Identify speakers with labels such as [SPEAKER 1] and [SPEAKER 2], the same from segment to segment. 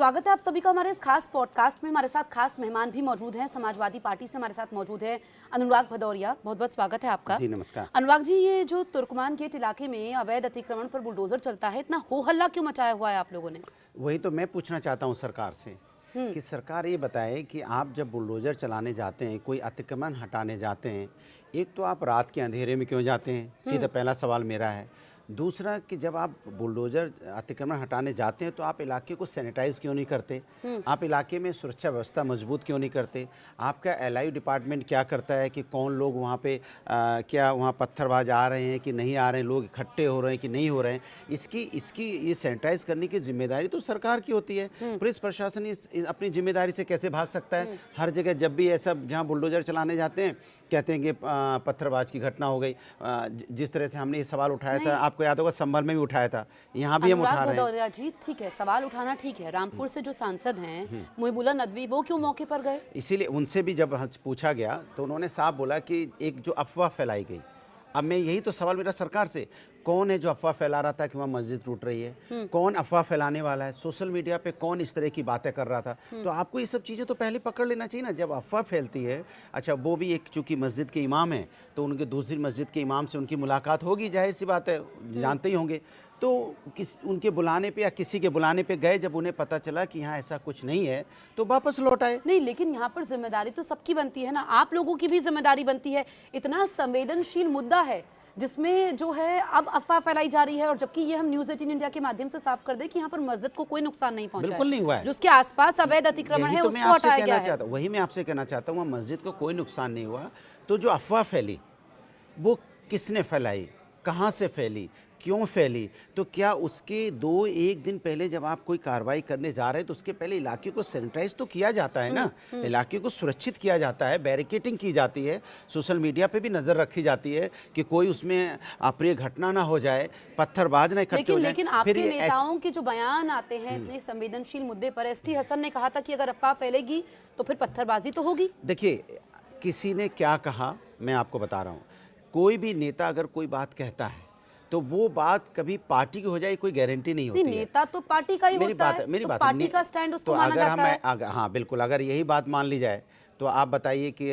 [SPEAKER 1] स्वागत है आप सभी का हमारे इस खास पॉडकास्ट में। हमारे साथ खास मेहमान भी मौजूद हैं। समाजवादी पार्टी से हमारे साथ मौजूद है अनुराग भदौरिया। बहुत बहुत स्वागत है आपका।
[SPEAKER 2] जी नमस्कार।
[SPEAKER 1] अनुराग जी, ये जो तुर्कमान गेट इलाके में अवैध अतिक्रमण पर बुलडोजर चलता है, इतना हो हल्ला क्यों मचाया हुआ है आप लोगों ने?
[SPEAKER 2] वही तो मैं पूछना चाहता हूँ सरकार से कि सरकार ये बताए कि आप जब बुलडोजर चलाने जाते हैं, कोई अतिक्रमण हटाने जाते हैं, एक तो आप रात के अंधेरे में क्यों जाते हैं, सीधा पहला सवाल मेरा है। दूसरा कि जब आप बुलडोजर अतिक्रमण हटाने जाते हैं तो आप इलाके को सैनिटाइज क्यों नहीं करते, आप इलाके में सुरक्षा व्यवस्था मजबूत क्यों नहीं करते, आपका एलआई डिपार्टमेंट क्या करता है कि कौन लोग वहाँ पे क्या वहाँ पत्थरबाज आ रहे हैं कि नहीं आ रहे हैं, लोग इकट्ठे हो रहे हैं कि नहीं हो रहे हैं, इसकी ये सैनिटाइज करने की जिम्मेदारी तो सरकार की होती है। पुलिस प्रशासन अपनी जिम्मेदारी से कैसे भाग सकता है? हर जगह जब भी ऐसा जहाँ बुलडोजर चलाने जाते हैं कहते हैं कि पत्थरबाज की घटना हो गई। जिस तरह से हमने ये सवाल उठाया था, आपको याद होगा संभल में भी उठाया था, यहाँ भी हम उठा रहे हैं।
[SPEAKER 1] जी ठीक है, सवाल उठाना ठीक है। रामपुर से जो सांसद हैं मुहिबुल्लाह नदवी, वो क्यों मौके पर गए?
[SPEAKER 2] इसीलिए उनसे भी जब पूछा गया तो उन्होंने साफ बोला कि एक जो अफवाह फैलाई गई। अब मैं यही तो सवाल मेरा सरकार से, कौन है जो अफवाह फैला रहा था कि वहाँ मस्जिद टूट रही है? कौन अफवाह फैलाने वाला है? सोशल मीडिया पे कौन इस तरह की बातें कर रहा था? तो आपको ये सब चीज़ें तो पहले पकड़ लेना चाहिए ना, जब अफवाह फैलती है। अच्छा, वो भी एक चूँकि मस्जिद के इमाम हैं तो उनके दूसरी मस्जिद के इमाम से उनकी मुलाकात होगी, जाहिर सी बात है, जानते ही होंगे। तो उनके बुलाने पे या किसी के बुलाने पे गए, जब उन्हें पता चला कि यहाँ ऐसा कुछ नहीं है तो वापस लौट आए।
[SPEAKER 1] नहीं, लेकिन यहाँ पर जिम्मेदारी तो सबकी बनती है ना, आप लोगों की भी जिम्मेदारी बनती है। इतना संवेदनशील मुद्दा है जिसमें जो है अब अफवाह फैलाई जा रही है, और जबकि ये हम न्यूज़ 18 इंडिया के माध्यम से साफ कर दें कि यहाँ पर मस्जिद को कोई नुकसान नहीं पहुंचा,
[SPEAKER 2] बिल्कुल नहीं हुआ है।
[SPEAKER 1] जो उसके आसपास अवैध अतिक्रमण है उसको हटाया गया है।
[SPEAKER 2] वही मैं आपसे कहना चाहता हूँ, मस्जिद को कोई नुकसान नहीं हुआ। तो जो अफवाह फैली वो किसने फैलाई, कहाँ से फैली, क्यों फैली? तो क्या उसके एक दिन पहले जब आप कोई कार्रवाई करने जा रहे हैं तो उसके पहले इलाके को सैनिटाइज तो किया जाता है ना, इलाके को सुरक्षित किया जाता है, बैरिकेटिंग की जाती है, सोशल मीडिया पे भी नज़र रखी जाती है कि कोई उसमें अप्रिय घटना ना हो जाए, पत्थरबाज ना इकट्ठे हो जाए।
[SPEAKER 1] लेकिन आपके नेताओं के जो बयान आते हैं इतने संवेदनशील मुद्दे पर, एसटी हसन ने कहा था कि अगर अफवाह फैलेगी तो फिर पत्थरबाजी तो होगी।
[SPEAKER 2] देखिए, किसी ने क्या कहा मैं आपको बता रहा हूँ। कोई भी नेता अगर कोई बात कहता है तो वो बात कभी पार्टी की हो जाए कोई गारंटी नहीं होती है।
[SPEAKER 1] नेता तो पार्टी का ही होता है,
[SPEAKER 2] मेरी
[SPEAKER 1] तो
[SPEAKER 2] बात
[SPEAKER 1] पार्टी का स्टैंड उसको माना जाता है।
[SPEAKER 2] हाँ बिल्कुल, अगर यही बात मान ली जाए तो आप बताइए कि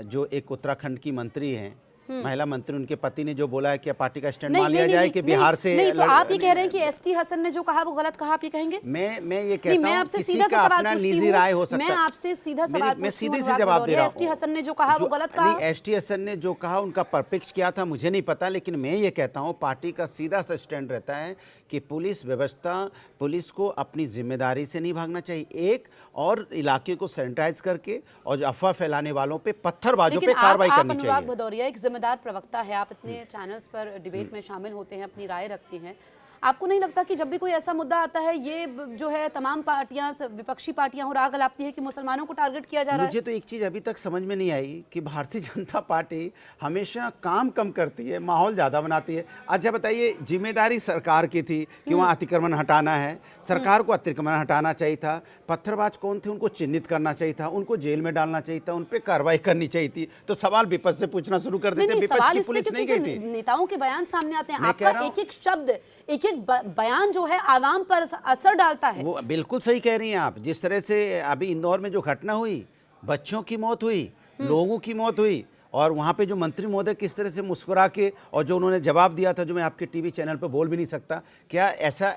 [SPEAKER 2] जो एक उत्तराखंड की मंत्री हैं, महिला मंत्री, उनके पति ने जो बोला है कि पार्टी का स्टैंड मान लिया जाए कि बिहार से
[SPEAKER 1] नहीं, तो आप ये कह रहे हैं कि एसटी हसन ने जो कहा वो गलत कहा, आप ये कहेंगे?
[SPEAKER 2] मैं ये कहता हूं,
[SPEAKER 1] मैं आपसे सीधा सा सवाल पूछती हूं,
[SPEAKER 2] निजी राय हो सकता है।
[SPEAKER 1] मैं आपसे सीधा सवाल
[SPEAKER 2] मैं सीधे से जवाब दे रहा हूं।
[SPEAKER 1] एसटी हसन ने जो कहा वो गलत कहा?
[SPEAKER 2] नहीं, एसटी हसन ने जो कहा उनका परपेक्ष क्या था मुझे नहीं पता, लेकिन मैं ये कहता हूं पार्टी का सीधा सा स्टैंड रहता है कि पुलिस व्यवस्था, पुलिस को अपनी जिम्मेदारी से नहीं भागना चाहिए, एक और इलाके को सैनिटाइज करके, और जो अफवाह फैलाने वालों पे, पत्थरबाजों पे कार्रवाई करनी चाहिए।
[SPEAKER 1] अनुराग भदौरिया एक जिम्मेदार प्रवक्ता है, आप इतने चैनल्स पर डिबेट में शामिल होते हैं, अपनी राय रखते हैं। आपको नहीं लगता कि जब भी कोई ऐसा मुद्दा आता है, ये जो है तमाम पार्टियां, विपक्षी पार्टियां हो राग अलापती है कि मुसलमानों को टारगेट किया जा रहा है?
[SPEAKER 2] मुझे तो एक चीज़ अभी तक समझ में नहीं आई कि भारतीय जनता पार्टी हमेशा काम कम करती है, माहौल ज़्यादा बनाती है। अच्छा बताइए, जिम्मेदारी सरकार की थी कि वहाँ अतिक्रमण हटाना है, सरकार को अतिक्रमण हटाना चाहिए था। पत्थरबाज कौन थे उनको चिन्हित करना चाहिए था, उनको जेल में डालना चाहिए था, उन पर कार्रवाई करनी चाहिए थी। तो सवाल विपक्ष से पूछना शुरू कर देते, विपक्ष की पुलिस नहीं गई थी।
[SPEAKER 1] नेताओं के बयान सामने आते हैं, आपका एक एक शब्द, एक एक बयान जो है आवाम पर असर डालता है।
[SPEAKER 2] वो बिल्कुल सही कह रही हैं आप। जिस तरह से अभी इंदौर में जो घटना हुई, बच्चों की मौत हुई, लोगों की मौत हुई, और वहाँ पे जो मंत्री महोदय किस तरह से मुस्कुरा के, और जो उन्होंने जवाब दिया था, जो मैं आपके टीवी चैनल पर बोल भी नहीं सकता, क्या ऐसा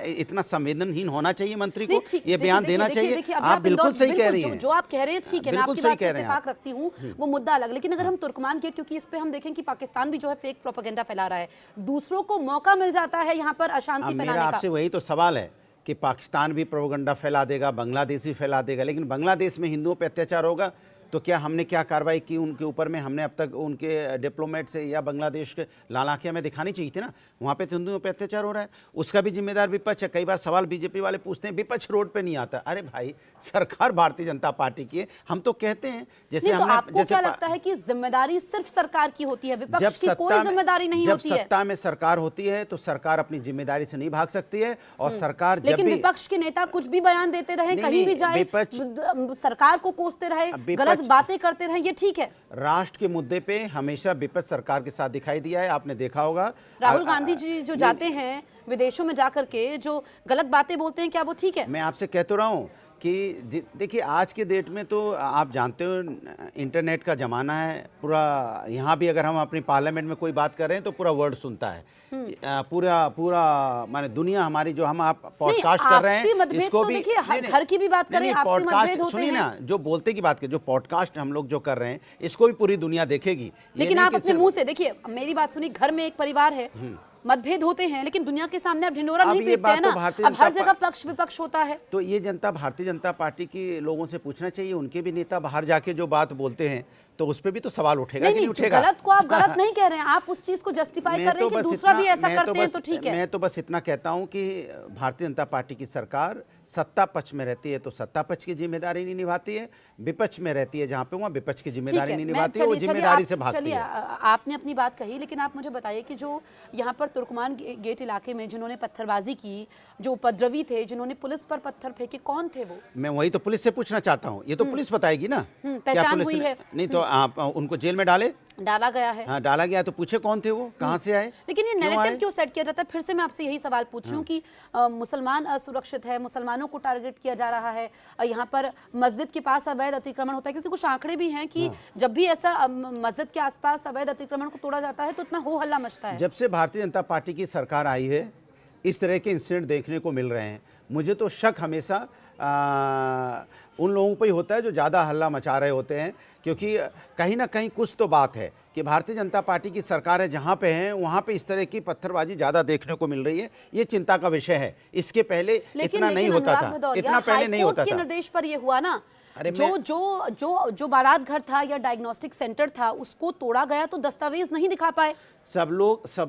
[SPEAKER 2] इतना संवेदनहीन होना चाहिए मंत्री को? ये बयान देना चाहिए? आप बिल्कुल सही कह रही हैं,
[SPEAKER 1] जो आप कह रहे हैं ठीक है, मैं आपकी बात से इत्तेफाक रखती हूँ, वो मुद्दा अलग। लेकिन अगर हम तुर्कमान गेट, क्योंकि इस पे हम देखें कि पाकिस्तान भी जो है फेक प्रोपेगेंडा फैला रहा है, दूसरों को मौका मिल जाता है यहाँ पर अशांति फैलाने का।
[SPEAKER 2] मेरा आपसे वही तो सवाल है कि पाकिस्तान भी प्रोपेगेंडा फैला देगा, बांग्लादेश भी फैला देगा, लेकिन बांग्लादेश में हिंदुओं पर अत्याचार होगा तो क्या हमने क्या कार्रवाई की उनके ऊपर में? हमने अब तक उनके डिप्लोमेट से या बांग्लादेश के लालाकिया में दिखानी चाहिए थी ना, वहाँ पे तो हिंदुओं पे अत्याचार हो रहा है, उसका भी जिम्मेदार विपक्ष है। कई बार सवाल बीजेपी वाले पूछते हैं, विपक्ष रोड पे नहीं आता। अरे भाई, सरकार भारतीय जनता पार्टी की है, हम तो कहते हैं जैसे
[SPEAKER 1] तो आपको क्या लगता है कि जिम्मेदारी सिर्फ सरकार की होती है, विपक्ष की कोई जिम्मेदारी नहीं होती है?
[SPEAKER 2] जब सत्ता में सरकार होती है तो सरकार अपनी जिम्मेदारी से नहीं भाग सकती है, और सरकार जब
[SPEAKER 1] लेकिन विपक्ष के नेता कुछ भी बयान देते रहे, कहीं भी जाए, सरकार को कोसते रहे, गलत बातें करते रहें, ये ठीक है?
[SPEAKER 2] राष्ट्र के मुद्दे पे हमेशा विपक्ष सरकार के साथ दिखाई दिया है, आपने देखा होगा।
[SPEAKER 1] राहुल गांधी जी जो जाते हैं विदेशों में जाकर के जो गलत बातें बोलते हैं, क्या वो ठीक है?
[SPEAKER 2] मैं आपसे कह तो रहा हूँ कि देखिए आज के डेट में तो आप जानते हो इंटरनेट का ज़माना है पूरा। यहाँ भी अगर हम अपनी पार्लियामेंट में कोई बात कर रहे हैं तो पूरा वर्ल्ड सुनता है, पूरा माने दुनिया हमारी जो हम आप पॉडकास्ट कर रहे हैं इसको भी
[SPEAKER 1] घर की भी बात करें, आपसी मतभेद होते
[SPEAKER 2] सुनिए
[SPEAKER 1] हैं
[SPEAKER 2] ना, जो बोलते की बात करें, जो पॉडकास्ट हम लोग जो कर रहे हैं इसको भी पूरी दुनिया देखेगी।
[SPEAKER 1] लेकिन आप अपने मुंह से देखिए, मेरी बात सुनिए, घर में एक परिवार है, मतभेद होते हैं, लेकिन दुनिया के सामने आप ढिंडोरा नहीं पीटते हैं ना। अब हर जगह पक्ष विपक्ष होता है।
[SPEAKER 2] तो ये जनता भारतीय जनता पार्टी के लोगों से पूछना चाहिए, उनके भी नेता बाहर जाके जो बात बोलते हैं तो उस पे भी तो सवाल उठेगा कि नहीं उठेगा?
[SPEAKER 1] गलत को आप गलत नहीं कह रहे हैं, आप उस चीज को जस्टिफाई कर रहे हैं कि दूसरा भी ऐसा करते हैं तो ठीक है।
[SPEAKER 2] मैं तो बस इतना कहता हूं कि भारतीय जनता पार्टी की सरकार सत्ता पक्ष में रहती है तो सत्ता पक्ष की जिम्मेदारी नहीं निभाती है, विपक्ष में रहती है जहां पे वहां विपक्ष की जिम्मेदारी नहीं निभाती है, वो जिम्मेदारी से भागती है।
[SPEAKER 1] आपने अपनी बात कही, लेकिन आप मुझे बताइए कि जो यहाँ पर तुर्कमान गेट इलाके में जिन्होंने पत्थरबाजी की, जो उपद्रवी थे, जिन्होंने पुलिस पर पत्थर फेंके, कौन थे वो?
[SPEAKER 2] मैं वही तो पुलिस से पूछना चाहता हूँ, ये तो पुलिस बताएगी ना।
[SPEAKER 1] पहचान हुई है?
[SPEAKER 2] नहीं तो आप उनको जेल में
[SPEAKER 1] डाला गया है।
[SPEAKER 2] हाँ डाला गया, तो पूछे कौन थे वो, कहाँ से आए?
[SPEAKER 1] लेकिन ये नैरेटिव क्यों सेट किया जाता है? फिर से मैं आपसे यही सवाल पूछ रही हूँ कि मुसलमान असुरक्षित है, मुसलमानों को टारगेट किया जा रहा है, यहाँ पर मस्जिद के पास अवैध अतिक्रमण होता है, क्योंकि कुछ आंकड़े भी हैं कि जब भी ऐसा मस्जिद के आसपास अवैध अतिक्रमण को तोड़ा जाता है तो इतना हो हल्ला मचता है।
[SPEAKER 2] जब से भारतीय जनता पार्टी की सरकार आई है इस तरह के इंसिडेंट देखने को मिल रहे हैं। मुझे तो शक हमेशा उन लोगों पर ही होता है जो ज़्यादा हल्ला मचा रहे होते हैं, क्योंकि कहीं ना कहीं कुछ तो बात है कि भारतीय जनता पार्टी की सरकार है जहाँ पे है वहाँ पे इस तरह की पत्थरबाजी ज़्यादा देखने को मिल रही है। ये चिंता का विषय है, इसके पहले इतना नहीं होता था, इतना पहले नहीं होता था।
[SPEAKER 1] के निर्देश पर ये हुआ ना, जो बारात घर था या डायग्नोस्टिक सेंटर था उसको तोड़ा गया तो दस्तावेज नहीं दिखा पाए।
[SPEAKER 2] सब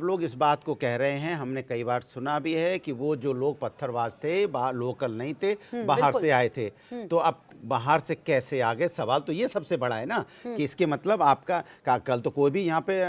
[SPEAKER 2] लोग इस बात को कह रहे हैं, हमने कई बार सुना भी है कि वो जो लोग पत्थरबाज थे बाहर लोकल नहीं थे, बाहर से आए थे। तो अब बाहर से कैसे आ गए, सवाल तो ये सबसे बड़ा है ना कि इसके मतलब आपका कल तो कोई भी यहाँ पे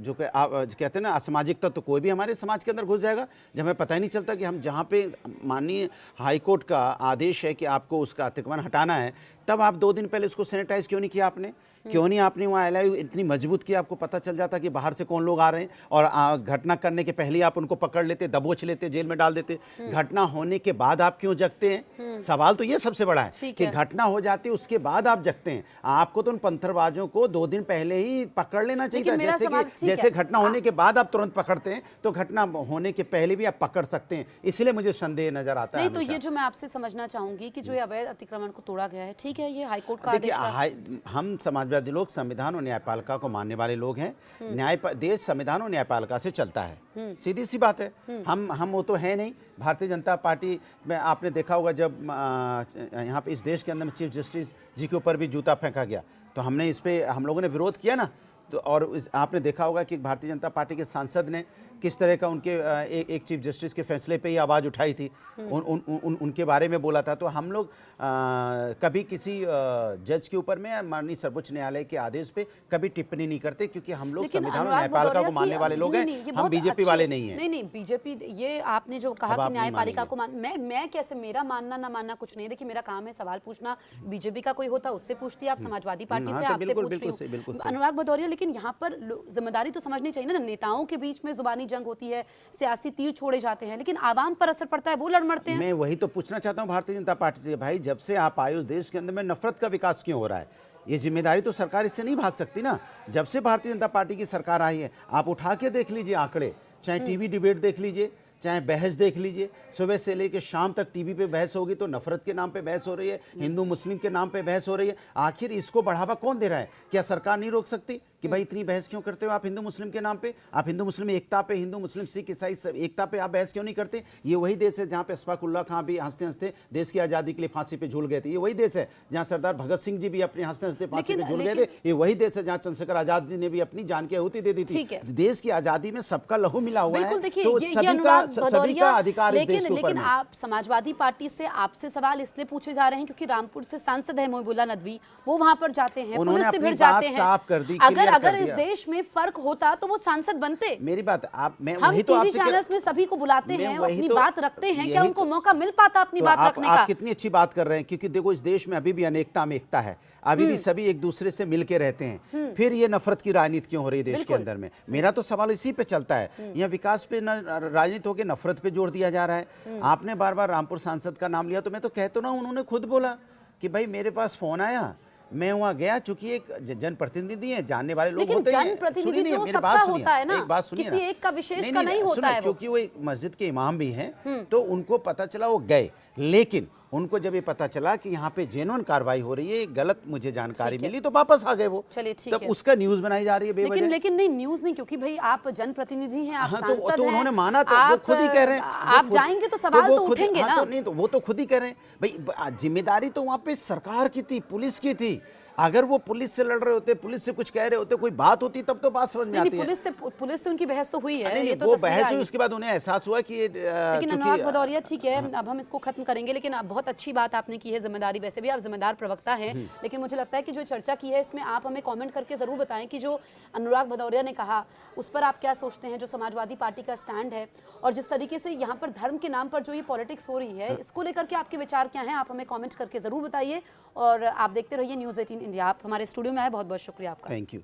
[SPEAKER 2] जो कहते हैं ना असामाजिक तत्व, तो कोई भी हमारे समाज के अंदर घुस जाएगा जब हमें पता ही नहीं चलता कि हम जहाँ पे माननीय हाईकोर्ट का आदेश है कि आपको उसका अतिक्रमण हटाना है, तब आप 2 दिन पहले उसको सैनिटाइज क्यों नहीं किया आपने? क्यों नहीं आपने वहाँ एलआईयू इतनी मजबूत की, आपको पता चल जाता कि बाहर से कौन लोग आ रहे हैं, और घटना करने के पहले आप उनको पकड़ लेते, दबोच लेते, जेल में डाल देते। घटना होने के बाद आप क्यों जगते हैं? सवाल तो ये सबसे बड़ा है कि घटना हो जाती है उसके बाद आप जगते हैं। आपको तो उन पत्थरबाजों को 2 दिन पहले ही पकड़ लेना चाहिए। जैसे घटना होने के बाद आप तुरंत पकड़ते हैं तो घटना होने के पहले भी आप पकड़ सकते हैं, इसलिए मुझे संदेह नजर आता है।
[SPEAKER 1] नहीं तो ये जो मैं आपसे समझना चाहूंगी कि जो अवैध अतिक्रमण को तोड़ा गया है, ठीक है, ये हाईकोर्ट का आदेश था।
[SPEAKER 2] हम समाजवादी लोग संविधान और न्यायपालिका को मानने वाले लोग हैं। देश संविधान और न्यायपालिका से चलता है, सीधी सी बात है। हम वो तो है नहीं। भारतीय जनता पार्टी में आपने देखा होगा जब यहाँ पे इस देश के अंदर में चीफ जस्टिस जी के ऊपर भी जूता फेंका गया तो हमने इस पे हम लोगों ने विरोध किया ना। तो और आपने देखा होगा कि भारतीय जनता पार्टी के सांसद ने किस तरह का उनके एक चीफ जस्टिस के फैसले पे ही आवाज़ उठाई थी, उनके बारे में बोला था। तो हम लोग कभी किसी जज के ऊपर में माननीय सर्वोच्च न्यायालय के आदेश पे कभी टिप्पणी नहीं करते, क्योंकि हम लोग संविधान और न्यायपालिका को मानने वाले लोग हैं, हम बीजेपी वाले नहीं हैं।
[SPEAKER 1] नहीं बीजेपी, ये आपने जो कहा कि न्यायपालिका को मैं कैसे, मेरा मानना ना मानना कुछ नहीं। देखिए मेरा काम है सवाल पूछना, बीजेपी का कोई होता उससे पूछती है, आप समाजवादी पार्टी से आपसे पूछ रही हूं। अनुराग भदौरिया, लेकिन यहाँ पर जिम्मेदारी तो समझनी चाहिए ना, नेताओं के बीच में जुबानी जंग होती है, सियासी तीर छोड़े जाते हैं, लेकिन आवाम पर असर पड़ता है, वो लड़ मरते हैं।
[SPEAKER 2] मैं वही तो पूछना चाहता हूं भारतीय जनता पार्टी से, भाई जब से आप आए उस देश के अंदर में नफरत का विकास क्यों हो रहा है? ये जिम्मेदारी तो सरकार इससे नहीं भाग सकती ना। जब से भारतीय जनता पार्टी की सरकार आई है आप उठा के देख लीजिए आंकड़े, चाहे टीवी डिबेट देख लीजिए, चाहे बहस देख लीजिए, सुबह से लेकर शाम तक टीवी पे बहस होगी तो नफरत के नाम पे बहस हो रही है, हिंदू मुस्लिम के नाम पे बहस हो रही है। आखिर इसको बढ़ावा कौन दे रहा है? क्या सरकार नहीं रोक सकती कि भाई इतनी बहस क्यों करते हो आप हिंदू मुस्लिम के नाम पे? आप हिंदू मुस्लिम एकता पे, हिंदू मुस्लिम सिख ईसाई एकता पे आप बहस क्यों नहीं करते? ये वही देश है जहाँ पे अशफाकुल्ला खां भी हंसते हंसते देश की आज़ादी के लिए फांसी पे झूल गए थे। ये वही देश है जहाँ सरदार भगत सिंह जी भी अपने हंसते हंसते फांसी पे झूल गए थे। ये वही देश है जहाँ चंद्रशेखर आजाद जी ने भी अपनी जान की आहुति दे दी थी। देश की आज़ादी में सबका लहू मिला हुआ है, तो सभी का अधिकार इस देश के ऊपर है।
[SPEAKER 1] आप समाजवादी पार्टी से, आपसे सवाल इसलिए पूछे जा रहे हैं क्योंकि रामपुर से सांसद है मोहिबुल्लाह नदवी, वो वहां पर जाते हैं, पुलिस से भिड़ जाते हैं।
[SPEAKER 2] साफ कर दी,
[SPEAKER 1] अगर
[SPEAKER 2] कर
[SPEAKER 1] अगर इस
[SPEAKER 2] दिया।
[SPEAKER 1] देश में फर्क होता तो वो सांसद बनते।
[SPEAKER 2] मेरी बात आप मैं
[SPEAKER 1] हम
[SPEAKER 2] वही तो
[SPEAKER 1] टीवी
[SPEAKER 2] आपसे कह-
[SPEAKER 1] चैनल्स में सभी को बुलाते
[SPEAKER 2] मैं
[SPEAKER 1] हैं,
[SPEAKER 2] वही
[SPEAKER 1] अपनी
[SPEAKER 2] तो-
[SPEAKER 1] बात रखते हैं, क्या
[SPEAKER 2] यही
[SPEAKER 1] उनको
[SPEAKER 2] तो-
[SPEAKER 1] मौका मिल पाता अपनी
[SPEAKER 2] तो
[SPEAKER 1] बात
[SPEAKER 2] आप
[SPEAKER 1] रखने का?
[SPEAKER 2] कितनी अच्छी बात कर रहे हैं, क्योंकि देखो इस देश में अभी भी अनेकता में एकता है, अभी भी सभी एक दूसरे से मिल के रहते हैं। फिर ये नफरत की राजनीति क्यों हो रही है देश के अंदर में? मेरा तो सवाल इसी पे चलता है, यहाँ विकास पे राजनीति होकर नफरत पे जोर दिया जा रहा है। आपने बार बार रामपुर सांसद का नाम लिया, तो मैं तो कहता हूं ना, उन्होंने खुद बोला कि भाई मेरे पास फोन आया, मैं वहाँ गया, चूंकि एक जनप्रतिनिधि हैं, जानने वाले लोग
[SPEAKER 1] लेकिन
[SPEAKER 2] होते हैं।
[SPEAKER 1] जनप्रतिनिधि
[SPEAKER 2] सुनिए नहीं,
[SPEAKER 1] तो
[SPEAKER 2] मेरी
[SPEAKER 1] सबका
[SPEAKER 2] बात सुनिए,
[SPEAKER 1] होता है ना,
[SPEAKER 2] एक बात सुनिए
[SPEAKER 1] किसी
[SPEAKER 2] ना।
[SPEAKER 1] एक का विशेष का नहीं होता
[SPEAKER 2] सुनिए,
[SPEAKER 1] है वो।
[SPEAKER 2] क्योंकि वो एक मस्जिद के इमाम भी हैं, तो उनको पता चला, वो गए। लेकिन उनको जब ये पता चला कि यहाँ पे जेन्युइन कार्रवाई हो रही है, गलत मुझे जानकारी मिली, तो वापस आ गए वो।
[SPEAKER 1] चलिए ठीक
[SPEAKER 2] तब
[SPEAKER 1] है।
[SPEAKER 2] उसका न्यूज बनाई जा रही है बेवजह।
[SPEAKER 1] लेकिन नहीं, न्यूज नहीं, क्योंकि भाई आप जनप्रतिनिधि हैं, आप
[SPEAKER 2] हाँ,
[SPEAKER 1] सांसद
[SPEAKER 2] तो
[SPEAKER 1] हैं,
[SPEAKER 2] उन्होंने माना, तो वो
[SPEAKER 1] आप,
[SPEAKER 2] खुद ही कह रहे हैं,
[SPEAKER 1] आप जाएंगे तो सवाल
[SPEAKER 2] वो
[SPEAKER 1] तो
[SPEAKER 2] खुद ही-
[SPEAKER 1] उठेंगे
[SPEAKER 2] हाँ,
[SPEAKER 1] ना।
[SPEAKER 2] तो नहीं, तो वो तो खुद ही कह रहे हैं भाई, जिम्मेदारी तो वहाँ पे सरकार की थी, पुलिस की थी। अगर वो पुलिस से लड़ रहे होते, पुलिस से कुछ कह रहे होते, कोई बात होती, तब तो बात समझ में
[SPEAKER 1] नहीं,
[SPEAKER 2] आती है।
[SPEAKER 1] पुलिस से उनकी बहस तो हुई है,
[SPEAKER 2] नहीं,
[SPEAKER 1] ये तो
[SPEAKER 2] वो
[SPEAKER 1] तस्वीरें
[SPEAKER 2] बहस
[SPEAKER 1] आई।
[SPEAKER 2] हुई, उसके बाद उन्हें एहसास हुआ कि ये
[SPEAKER 1] लेकिन
[SPEAKER 2] चूंकि-
[SPEAKER 1] अनुराग भदौरिया, ठीक है, अब हम इसको खत्म करेंगे, लेकिन आप बहुत अच्छी बात आपने की है, जिम्मेदारी, वैसे भी आप जिम्मेदार प्रवक्ता हैं, लेकिन मुझे लगता है कि जो चर्चा की है इसमें आप हमें कमेंट करके जरूर बताएं कि जो अनुराग भदौरिया ने कहा उस पर आप क्या सोचते हैं, जो समाजवादी पार्टी का स्टैंड है, और जिस तरीके से यहाँ पर धर्म के नाम पर जो ये पॉलिटिक्स हो रही है, इसको लेकर के आपके विचार क्या हैं, आप हमें कॉमेंट करके जरूर बताइए। और आप देखते रहिए न्यूज़ 18 इंडिया। आप हमारे स्टूडियो में आए, बहुत बहुत शुक्रिया आपका।
[SPEAKER 2] Thank you.